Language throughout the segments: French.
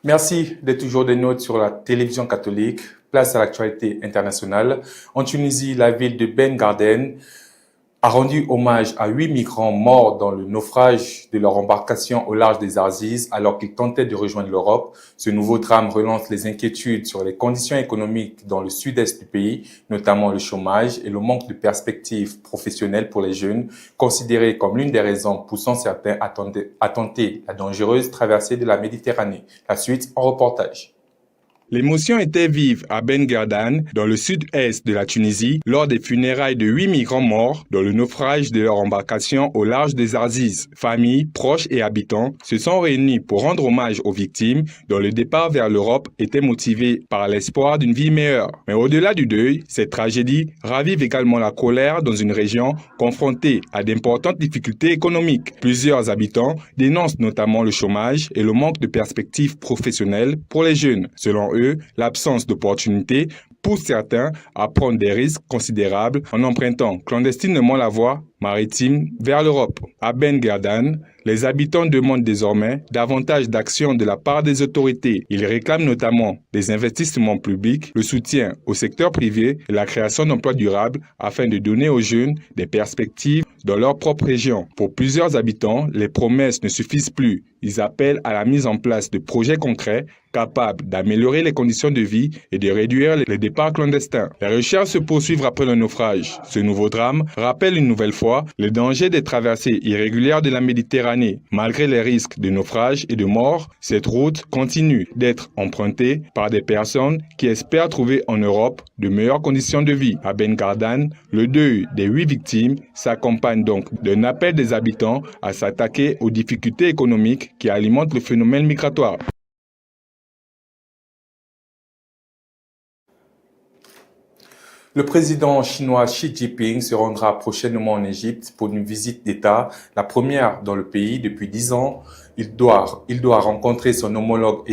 Merci d'être toujours des nôtres sur la télévision catholique. Place à l'actualité internationale. En Tunisie, la ville de Ben Garden a rendu hommage à 8 migrants morts dans le naufrage de leur embarcation au large des Aziz alors qu'ils tentaient de rejoindre l'Europe. Ce nouveau drame relance les inquiétudes sur les conditions économiques dans le sud-est du pays, notamment le chômage et le manque de perspectives professionnelles pour les jeunes, considérés comme l'une des raisons poussant certains à tenter la dangereuse traversée de la Méditerranée. La suite en reportage. L'émotion était vive à Ben Gardan, dans le sud-est de la Tunisie, lors des funérailles de 8 migrants morts dans le naufrage de leur embarcation au large des Aziz. Familles, proches et habitants se sont réunis pour rendre hommage aux victimes dont le départ vers l'Europe était motivé par l'espoir d'une vie meilleure. Mais au-delà du deuil, cette tragédie ravive également la colère dans une région confrontée à d'importantes difficultés économiques. Plusieurs habitants dénoncent notamment le chômage et le manque de perspectives professionnelles pour les jeunes. Selon eux, l'absence d'opportunités pousse certains à prendre des risques considérables en empruntant clandestinement la voie maritime vers l'Europe. À Ben Gardan, les habitants demandent désormais davantage d'actions de la part des autorités. Ils réclament notamment des investissements publics, le soutien au secteur privé et la création d'emplois durables afin de donner aux jeunes des perspectives dans leur propre région. Pour plusieurs habitants, les promesses ne suffisent plus. Ils appellent à la mise en place de projets concrets capables d'améliorer les conditions de vie et de réduire les départs clandestins. Les recherches se poursuivent après le naufrage. Ce nouveau drame rappelle une nouvelle fois le danger des traversées irrégulières de la Méditerranée. Malgré les risques de naufrage et de mort, cette route continue d'être empruntée par des personnes qui espèrent trouver en Europe de meilleures conditions de vie. À Ben Gardan, le deuil des 8 victimes s'accompagne donc d'un appel des habitants à s'attaquer aux difficultés économiques qui alimentent le phénomène migratoire. Le président chinois Xi Jinping se rendra prochainement en Égypte pour une visite d'État, la première dans le pays depuis 10 ans. Il doit rencontrer son homologue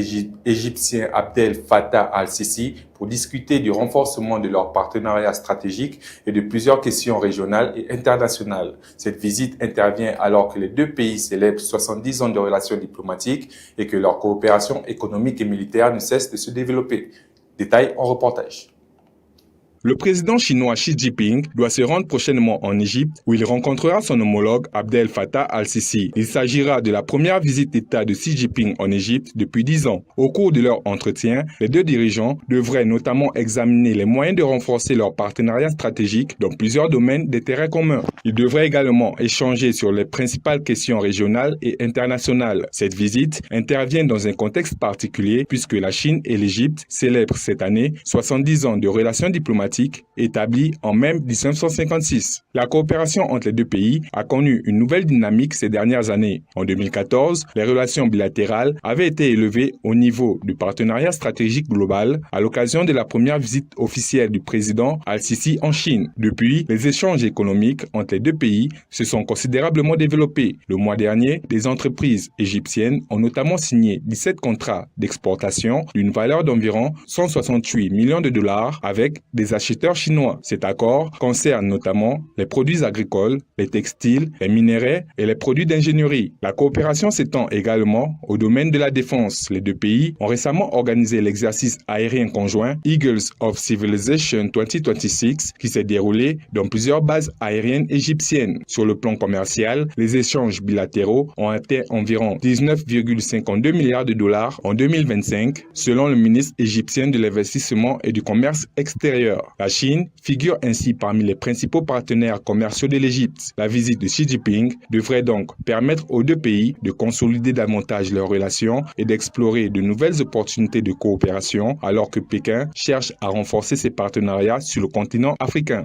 égyptien Abdel Fattah al-Sisi pour discuter du renforcement de leur partenariat stratégique et de plusieurs questions régionales et internationales. Cette visite intervient alors que les deux pays célèbrent 70 ans de relations diplomatiques et que leur coopération économique et militaire ne cesse de se développer. Détail en reportage. Le président chinois Xi Jinping doit se rendre prochainement en Égypte où il rencontrera son homologue Abdel Fattah al-Sisi. Il s'agira de la première visite d'État de Xi Jinping en Égypte depuis 10 ans. Au cours de leur entretien, les deux dirigeants devraient notamment examiner les moyens de renforcer leur partenariat stratégique dans plusieurs domaines d'intérêt commun. Ils devraient également échanger sur les principales questions régionales et internationales. Cette visite intervient dans un contexte particulier puisque la Chine et l'Égypte célèbrent cette année 70 ans de relations diplomatiques établie en mai 1956. La coopération entre les deux pays a connu une nouvelle dynamique ces dernières années. En 2014, les relations bilatérales avaient été élevées au niveau du partenariat stratégique global à l'occasion de la première visite officielle du président al-Sisi en Chine. Depuis, les échanges économiques entre les deux pays se sont considérablement développés. Le mois dernier, des entreprises égyptiennes ont notamment signé 17 contrats d'exportation d'une valeur d'environ 168 millions de dollars avec des acheteurs chinois. Cet accord concerne notamment les produits agricoles, les textiles, les minerais et les produits d'ingénierie. La coopération s'étend également au domaine de la défense. Les deux pays ont récemment organisé l'exercice aérien conjoint Eagles of Civilization 2026 qui s'est déroulé dans plusieurs bases aériennes égyptiennes. Sur le plan commercial, les échanges bilatéraux ont atteint environ 19,52 milliards de dollars en 2025 selon le ministre égyptien de l'investissement et du commerce extérieur. La Chine figure ainsi parmi les principaux partenaires commerciaux de l'Égypte. La visite de Xi Jinping devrait donc permettre aux deux pays de consolider davantage leurs relations et d'explorer de nouvelles opportunités de coopération alors que Pékin cherche à renforcer ses partenariats sur le continent africain.